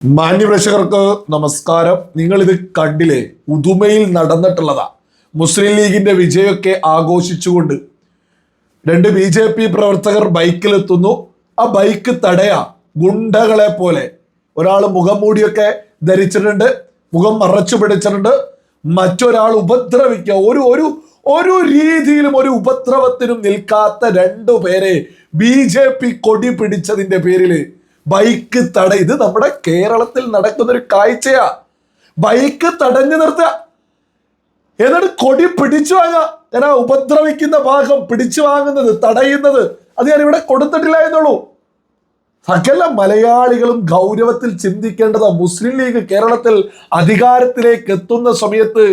മാന്യപ്രേക്ഷകർക്ക് നമസ്കാരം. നിങ്ങൾ ഇത് കണ്ടില്ലേ? ഉദുമയിൽ നടന്നിട്ടുള്ളതാ. മുസ്ലിം ലീഗിന്റെ വിജയമൊക്കെ ആഘോഷിച്ചുകൊണ്ട് രണ്ട് BJP പ്രവർത്തകർ ബൈക്കിലെത്തുന്നു. ആ ബൈക്ക് തടയാ ഗുണ്ടകളെ പോലെ ഒരാൾ മുഖം മൂടിയൊക്കെ ധരിച്ചിട്ടുണ്ട്, മുഖം മറച്ചു പിടിച്ചിട്ടുണ്ട്. മറ്റൊരാൾ ഉപദ്രവിക്കുക. ഒരു ഒരു ഒരു രീതിയിലും ഒരു ഉപദ്രവത്തിനും നിൽക്കാത്ത രണ്ടു പേരെ BJP കൊടി പിടിച്ചതിന്റെ പേരിൽ ബൈക്ക് ഇത് നമ്മുടെ കേരളത്തിൽ നടക്കുന്ന ഒരു കാഴ്ചയാ. ബൈക്ക് തടഞ്ഞു നിർത്തുക, എന്നിട്ട് കൊടി പിടിച്ചു വാങ്ങുക. ഞാൻ ആ ഉപദ്രവിക്കുന്ന ഭാഗം പിടിച്ചു വാങ്ങുന്നത്, തടയുന്നത് അത് ഞാൻ ഇവിടെ കൊടുത്തിട്ടില്ല എന്നുള്ളൂ. സകല മലയാളികളും ഗൗരവത്തിൽ ചിന്തിക്കേണ്ടത് മുസ്ലിം ലീഗ് കേരളത്തിൽ അധികാരത്തിലേക്ക് എത്തുന്ന സമയത്ത്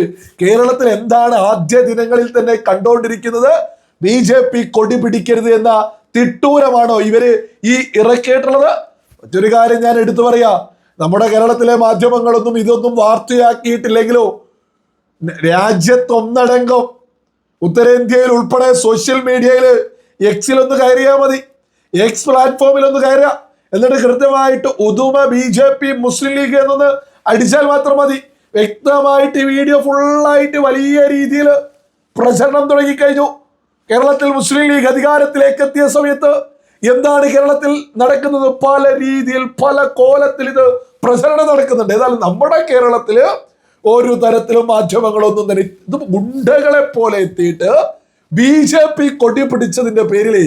കേരളത്തിൽ എന്താണ് ആദ്യ ദിനങ്ങളിൽ തന്നെ കണ്ടുകൊണ്ടിരിക്കുന്നത്? BJP കൊടി പിടിക്കരുത് എന്ന തിട്ടൂരമാണോ ഇവര് ഈ ഇറക്കിയിട്ടുള്ളത്? മറ്റൊരു കാര്യം ഞാൻ എടുത്തു പറയാ, നമ്മുടെ കേരളത്തിലെ മാധ്യമങ്ങളൊന്നും ഇതൊന്നും വാർത്തയാക്കിയിട്ടില്ലെങ്കിലോ രാജ്യത്തൊന്നടങ്കം ഉത്തരേന്ത്യയിൽ ഉൾപ്പെടെ സോഷ്യൽ മീഡിയയിൽ എക്സിലൊന്ന് കയറിയാൽ മതി, എക്സ് പ്ലാറ്റ്ഫോമിൽ ഒന്ന് കയറുക, എന്നിട്ട് കൃത്യമായിട്ട് ഉദുമ BJP മുസ്ലിം ലീഗ് എന്നൊന്ന് അടിച്ചാൽ മാത്രം മതി. വ്യക്തമായിട്ട് വീഡിയോ ഫുള്ളായിട്ട് വലിയ രീതിയിൽ പ്രചരണം തുടങ്ങിക്കഴിഞ്ഞു. കേരളത്തിൽ മുസ്ലിം ലീഗ് അധികാരത്തിലേക്ക് എത്തിയ സമയത്ത് എന്താണ് കേരളത്തിൽ നടക്കുന്നത്? പല രീതിയിൽ പല കോലത്തിൽ ഇത് പ്രചരണം നടക്കുന്നുണ്ട്. എന്നാൽ നമ്മുടെ കേരളത്തില് ഒരു തരത്തിലും മാധ്യമങ്ങളൊന്നും തന്നെ ഇത് ഗുണ്ടകളെ പോലെ എത്തിയിട്ട് BJP കൊടി പിടിച്ചതിന്റെ പേരിൽ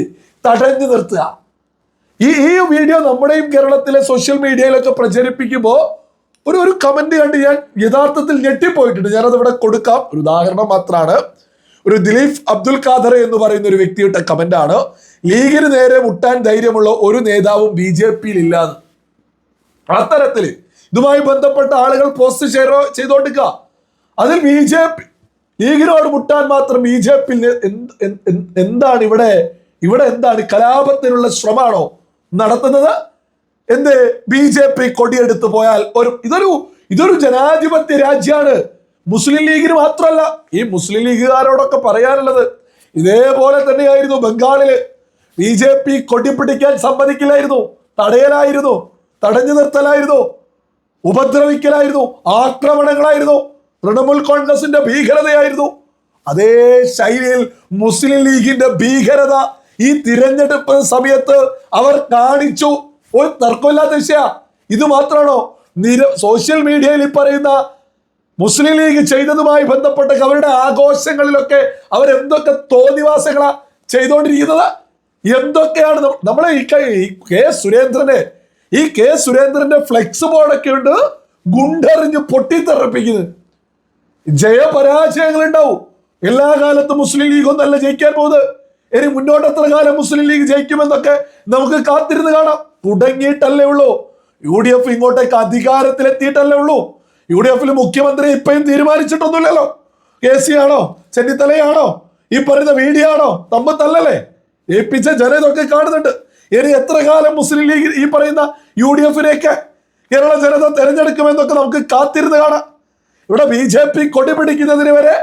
തടഞ്ഞു നിർത്തുക. ഈ വീഡിയോ നമ്മുടെയും കേരളത്തിലെ സോഷ്യൽ മീഡിയയിലൊക്കെ പ്രചരിപ്പിക്കുമ്പോൾ ഒരു കമന്റ് കണ്ട് ഞാൻ യഥാർത്ഥത്തിൽ ഞെട്ടിപ്പോയിട്ടുണ്ട്. ഞാനത് ഇവിടെ കൊടുക്കാം. ഒരു ഉദാഹരണം മാത്രമാണ്. ഒരു ദിലീപ് അബ്ദുൽ ഖാദർ എന്ന് പറയുന്ന ഒരു വ്യക്തിയുടെ കമന്റ് ആണ്, ലീഗിന് നേരെ മുട്ടാൻ ധൈര്യമുള്ള ഒരു നേതാവും BJPയിൽ ഇല്ലാന്ന്. അത്തരത്തില് ഇതുമായി ബന്ധപ്പെട്ട ആളുകൾ പോസ്റ്റ് ഷെയർ ചെയ്തോണ്ടിരിക്കുക. അതിൽ ലീഗിനോട് മുട്ടാൻ മാത്രം BJPയിൽ എന്താണ് ഇവിടെ എന്താണ് കലാപത്തിനുള്ള ശ്രമമാണോ നടത്തുന്നത്? എന്ത് BJP കൊടിയെടുത്ത് പോയാൽ ഇതൊരു ജനാധിപത്യ രാജ്യമാണ്. മുസ്ലിം ലീഗിന് മാത്രമല്ല, ഈ മുസ്ലിം ലീഗുകാരോടൊക്കെ പറയാനുള്ളത് ഇതേപോലെ തന്നെയായിരുന്നു. ബംഗാളില് BJP കൊടി പിടിക്കാൻ സമ്മതിക്കില്ലായിരുന്നു, തടയലായിരുന്നു, തടഞ്ഞു നിർത്തലായിരുന്നു, ഉപദ്രവിക്കലായിരുന്നു, ആക്രമണങ്ങളായിരുന്നു, തൃണമൂൽ കോൺഗ്രസിന്റെ ഭീകരതയായിരുന്നു. അതേ ശൈലിയിൽ മുസ്ലിം ലീഗിന്റെ ഭീകരത ഈ തിരഞ്ഞെടുപ്പ് സമയത്ത് അവർ കാണിച്ചു. ഒരു തർക്കമില്ലാത്ത വിഷയ. ഇത് മാത്രമാണോ സോഷ്യൽ മീഡിയയിൽ ഈ പറയുന്ന മുസ്ലിം ലീഗ് ചെയ്തതുമായി ബന്ധപ്പെട്ട അവരുടെ ആഘോഷങ്ങളിലൊക്കെ അവരെന്തൊക്കെ തോന്നിവാസങ്ങളാ ചെയ്തുകൊണ്ടിരിക്കുന്നത്? എന്തൊക്കെയാണ് നമ്മളെ ഈ കെ സുരേന്ദ്രന്റെ ഫ്ലെക്സ് ബോർഡൊക്കെ ഉണ്ട് ഗുണ്ടെറിഞ്ഞ് പൊട്ടിത്തെറിപ്പിക്കുന്നത്. ജയപരാജയങ്ങൾ ഉണ്ടാവും. എല്ലാ കാലത്തും മുസ്ലിം ലീഗ് ഒന്നല്ല ജയിക്കാൻ പോകുന്നത്. ഇനി മുന്നോട്ട് എത്ര കാലം മുസ്ലിം ലീഗ് ജയിക്കുമെന്നൊക്കെ നമുക്ക് കാത്തിരുന്ന് കാണാം. തുടങ്ങിയിട്ടല്ലേ ഉള്ളൂ. UDF ഇങ്ങോട്ടേക്ക് അധികാരത്തിലെത്തിയിട്ടല്ലേ ഉള്ളൂ. UDF മുഖ്യമന്ത്രി ഇപ്പോഴും തീരുമാനിച്ചിട്ടൊന്നുമില്ലല്ലോ. KC ആണോ ചെന്നിത്തലയാണോ ഈ പറയുന്ന VD ആണോ? തല്ലല്ലേ ഏൽപ്പിച്ച ജനം ഇതൊക്കെ കാണുന്നുണ്ട്. ഇനി എത്ര കാലം മുസ്ലിം ലീഗ് ഈ പറയുന്ന UDFിനെയൊക്കെ കേരള ജനത തെരഞ്ഞെടുക്കുമെന്നൊക്കെ നമുക്ക് കാത്തിരുന്ന് കാണാം. ഇവിടെ BJP കൊടി പിടിക്കുന്നതിന് വരെ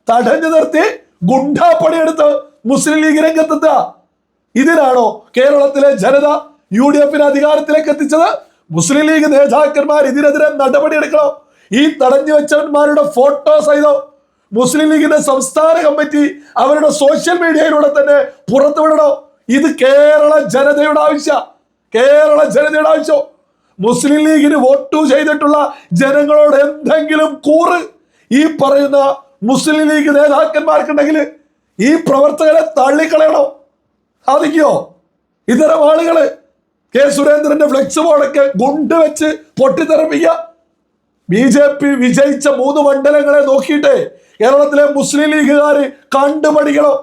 തടഞ്ഞു നിർത്തി ഗുണ്ടാപ്പണിയെടുത്ത് മുസ്ലിം ലീഗ് രംഗത്തെത്തുക. ഇതിനാണോ കേരളത്തിലെ ജനത UDFിനെ അധികാരത്തിലേക്ക് എത്തിച്ചത്? മുസ്ലിം ലീഗ് നേതാക്കന്മാർ ഇതിനെതിരെ നടപടിയെടുക്കണം. ഈ തടഞ്ഞു വെച്ചവന്മാരുടെ ഫോട്ടോ സഹിതം മുസ്ലിം ലീഗിന്റെ സംസ്ഥാന കമ്മിറ്റി അവരുടെ സോഷ്യൽ മീഡിയയിലൂടെ തന്നെ പുറത്തുവിടണം. ഇത് കേരള ജനതയുടെ ആവശ്യം. മുസ്ലിം ലീഗിന് വോട്ട് ചെയ്തിട്ടുള്ള ജനങ്ങളോട് എന്തെങ്കിലും കൂറ് ഈ പറയുന്ന മുസ്ലിം ലീഗ് നേതാക്കന്മാർക്കുണ്ടെങ്കിൽ ഈ പ്രവർത്തകരെ തള്ളിക്കളയണം. സാധിക്കോ? ഇത്തരം ആളുകള് കെ സുരേന്ദ്രന്റെ ഫ്ലെക്സ് ബോർഡൊക്കെ ഗുണ്ട് വെച്ച് പൊട്ടിത്തെറിപ്പിക്കുക. BJP വിജയിച്ച 3 മണ്ഡലങ്ങളെ നോക്കിയിട്ട് കേരളത്തിലെ മുസ്ലിം ലീഗുകാർ കണ്ടുപഠിക്കണം.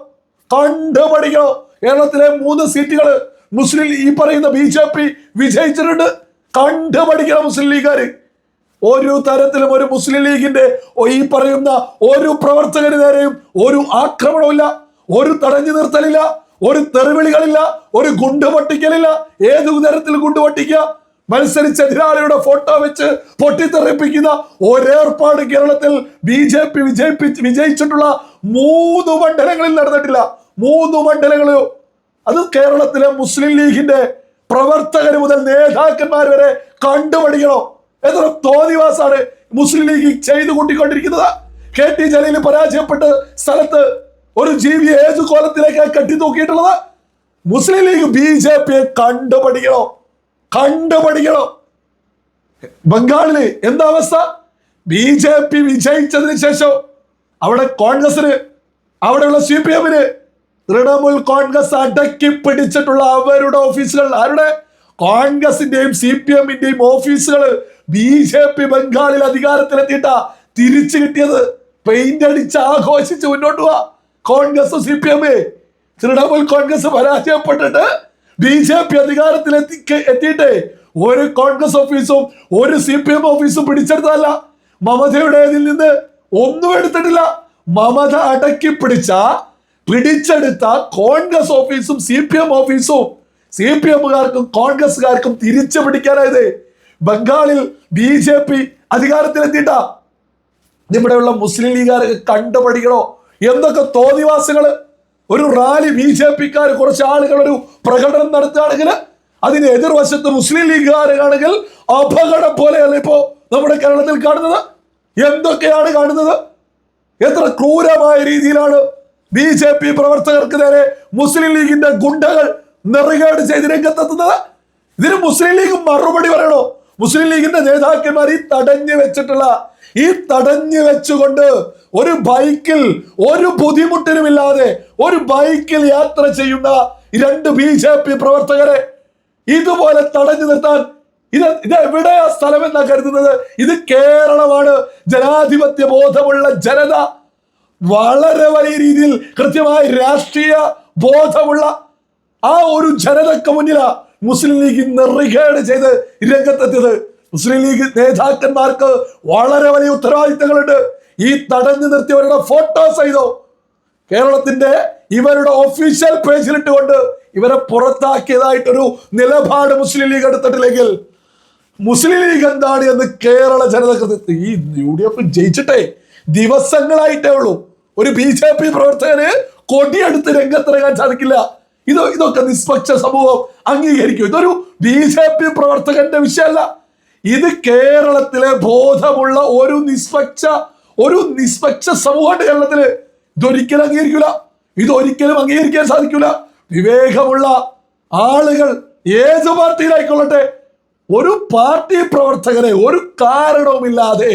കേരളത്തിലെ 3 സീറ്റുകൾ മുസ്ലിം ഈ പറയുന്ന BJP വിജയിച്ചിട്ടുണ്ട്. കണ്ടുപഠിക്കണം മുസ്ലിം ലീഗുകാർ. ഒരു തരത്തിലും ഒരു മുസ്ലിം ലീഗിന്റെ ഈ പറയുന്ന ഒരു പ്രവർത്തകന് നേരെയും ഒരു ആക്രമണമില്ല, ഒരു തടഞ്ഞു നിർത്തലില്ല, ഒരു തെറിവിളികളില്ല, ഒരു ഗുണ്ട് പൊട്ടിക്കലില്ല. ഏതു തരത്തിൽ ഗുണ്ട് പൊട്ടിക്കുക? മത്സരിച്ച എതിരാളിയുടെ ഫോട്ടോ വെച്ച് പൊട്ടിത്തെറിപ്പിക്കുന്ന ഒരേർപ്പാട് കേരളത്തിൽ BJP വിജയിച്ചിട്ടുള്ള 3 മണ്ഡലങ്ങളിൽ നടന്നിട്ടില്ല. 3 മണ്ഡലങ്ങളിലും. അത് കേരളത്തിലെ മുസ്ലിം ലീഗിന്റെ പ്രവർത്തകർ മുതൽ നേതാക്കന്മാർ വരെ കണ്ടുപഠിക്കണം. എത്ര തോന്നിവാസാണ് മുസ്ലിം ലീഗ് ചെയ്തു കൂട്ടിക്കൊണ്ടിരിക്കുന്നത്. KT ജലീൽ പരാജയപ്പെട്ട സ്ഥലത്ത് ഒരു ജീവിയെ ഏത് കോലത്തിലേക്ക് കെട്ടിത്തൂക്കിയിട്ടുള്ളത്. മുസ്ലിം ലീഗ് BJP കണ്ടുപഠിക്കണം. ബംഗാളില് എന്താ അവസ്ഥ? BJP വിജയിച്ചതിന് ശേഷം അവിടെ കോൺഗ്രസിന്, അവിടെയുള്ള CPM-ന്, തൃണമൂൽ കോൺഗ്രസ് അടക്കി പിടിച്ചിട്ടുള്ള അവരുടെ ഓഫീസുകൾ, ആരുടെ? കോൺഗ്രസിന്റെയും CPM-ന്റെയും ഓഫീസുകൾ BJP ബംഗാളിൽ അധികാരത്തിലെത്തിയിട്ടാ തിരിച്ചു കിട്ടിയത്. പെയിന്റ് അടിച്ച് ആഘോഷിച്ച് മുന്നോട്ട് പോവാ കോൺഗ്രസ് CPM. തൃണമൂൽ കോൺഗ്രസ് പരാജയപ്പെട്ടിട്ട് BJP എത്തിയിട്ട് ഒരു കോൺഗ്രസ് ഓഫീസും ഒരു CPM ഓഫീസും പിടിച്ചെടുത്തതല്ല. മമതയുടെ ഇതിൽ നിന്ന് ഒന്നും എടുത്തിട്ടില്ല. മമത അടക്കി പിടിച്ചെടുത്ത കോൺഗ്രസ് ഓഫീസും CPM ഓഫീസും CPM-കാർക്കും കോൺഗ്രസ്സുകാർക്കും തിരിച്ചു പിടിക്കാനായത്. ബംഗാളിൽ BJP അധികാരത്തിലെത്തിയിട്ടാ. ഇവിടെയുള്ള മുസ്ലിം ലീഗുകാർക്ക് കണ്ടുപഠിക്കണോ എന്തൊക്കെ തോന്നിവാസങ്ങള്. ഒരു റാലി BJP-ക്കാർ കുറച്ച് ആളുകൾ ഒരു പ്രകടനം നടത്തുകയാണെങ്കിൽ അതിന് എതിർവശത്ത് മുസ്ലിം ലീഗുകാരാണെങ്കിൽ അപകടം പോലെയല്ല ഇപ്പോ നമ്മുടെ കേരളത്തിൽ കാണുന്നത്. എന്തൊക്കെയാണ് കാണുന്നത്? എത്ര ക്രൂരമായ രീതിയിലാണ് BJP പ്രവർത്തകർക്ക് നേരെ മുസ്ലിം ലീഗിന്റെ ഗുണ്ടകൾ നെറുകേട് ചെയ്ത് രംഗത്തെത്തുന്നത്. ഇതിന് മുസ്ലിം ലീഗ് മറുപടി പറയണോ? മുസ്ലിം ലീഗിന്റെ നേതാക്കന്മാർ ഈ തടഞ്ഞു വെച്ചുകൊണ്ട് ഒരു ബൈക്കിൽ ഒരു ബുദ്ധിമുട്ടിനുമില്ലാതെ ഒരു ബൈക്കിൽ യാത്ര ചെയ്യുന്ന 2 BJP പ്രവർത്തകരെ ഇതുപോലെ തടഞ്ഞു നിർത്താൻ ഇത് എവിടെയാ സ്ഥലം എന്നാ കരുതുന്നത്? ഇത് കേരളമാണ്. ജനാധിപത്യ ബോധമുള്ള ജനത, വളരെ വലിയ രീതിയിൽ കൃത്യമായ രാഷ്ട്രീയ ബോധമുള്ള ആ ഒരു ജനതക്ക് മുന്നിലാ മുസ്ലിം ലീഗ് നെറുകേട് ചെയ്ത് രംഗത്തെത്തിയത്. മുസ്ലിം ലീഗ് നേതാക്കന്മാർക്ക് വളരെ വലിയ ഉത്തരവാദിത്തങ്ങളുണ്ട്. ഈ തടഞ്ഞു നിർത്തിയവരുടെ ഫോട്ടോസ് ചെയ്തോ കേരളത്തിന്റെ ഇവരുടെ ഒഫീഷ്യൽ പേജിലിട്ടുകൊണ്ട് ഇവരെ പുറത്താക്കിയതായിട്ടൊരു നിലപാട് മുസ്ലിം ലീഗ് എടുത്തിട്ടില്ലെങ്കിൽ മുസ്ലിം ലീഗ് എന്താണ് എന്ന് കേരള ജനതക്ക് ഈ UDF ജയിച്ചിട്ടേ ദിവസങ്ങളായിട്ടേ ഉള്ളൂ. ഒരു BJP പ്രവർത്തകന് കൊടിയെടുത്ത് രംഗത്തിറങ്ങാൻ സാധിക്കില്ല. ഇതൊക്കെ നിഷ്പക്ഷ സമൂഹം അംഗീകരിക്കും. ഇതൊരു BJP പ്രവർത്തകന്റെ വിഷയമല്ല. ഇത് കേരളത്തിലെ ബോധമുള്ള ഒരു നിഷ്പക്ഷ സമൂഹമുണ്ട് കേരളത്തില്. ഇതൊരിക്കലും അംഗീകരിക്കാൻ സാധിക്കില്ല. വിവേകമുള്ള ആളുകൾ ഏത് പാർട്ടിയിലായിക്കൊള്ളട്ടെ, ഒരു പാർട്ടി പ്രവർത്തകരെ ഒരു കാരണവുമില്ലാതെ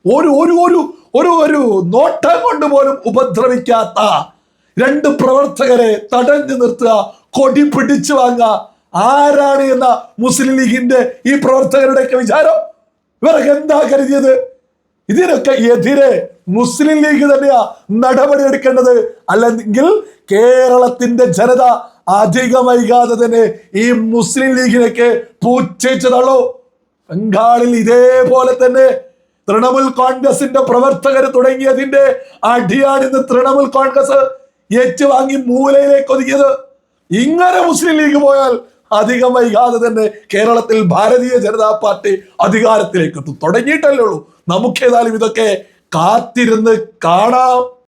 ഒരു നോട്ടം കൊണ്ട് പോലും ഉപദ്രവിക്കാത്ത 2 പ്രവർത്തകരെ തടഞ്ഞു നിർത്തുക, കൊടി പിടിച്ചു വാങ്ങുക, ആരാണ് എന്ന മുസ്ലിം ലീഗിന്റെ ഈ പ്രവർത്തകരുടെയൊക്കെ വിചാരം? ഇവരൊക്കെ എന്താ കരുതിയത്? ഇതിനൊക്കെ എതിരെ മുസ്ലിം ലീഗ് തന്നെയാ നടപടി എടുക്കേണ്ടത്. അല്ലെങ്കിൽ കേരളത്തിന്റെ ജനത അധികം വൈകാതെ തന്നെ ഈ മുസ്ലിം ലീഗിനൊക്കെ പൂച്ചേച്ച് തള്ളൂ. ബംഗാളിൽ ഇതേപോലെ തന്നെ തൃണമൂൽ കോൺഗ്രസിന്റെ പ്രവർത്തകർ തുടങ്ങിയതിന്റെ അടിയാണ് ഇന്ന് തൃണമൂൽ കോൺഗ്രസ് ഏറ്റുവാങ്ങി മൂലയിലേക്ക് ഒതുക്കിയത്. ഇങ്ങനെ മുസ്ലിം ലീഗ് പോയാൽ അധികം വൈകാതെ തന്നെ കേരളത്തിൽ ഭാരതീയ ജനതാ പാർട്ടി അധികാരത്തിലേക്ക് എത്തും. തുടങ്ങിയിട്ടല്ലേ ഉള്ളൂ. നമുക്കേതായാലും ഇതൊക്കെ കാത്തിരുന്ന് കാണാം.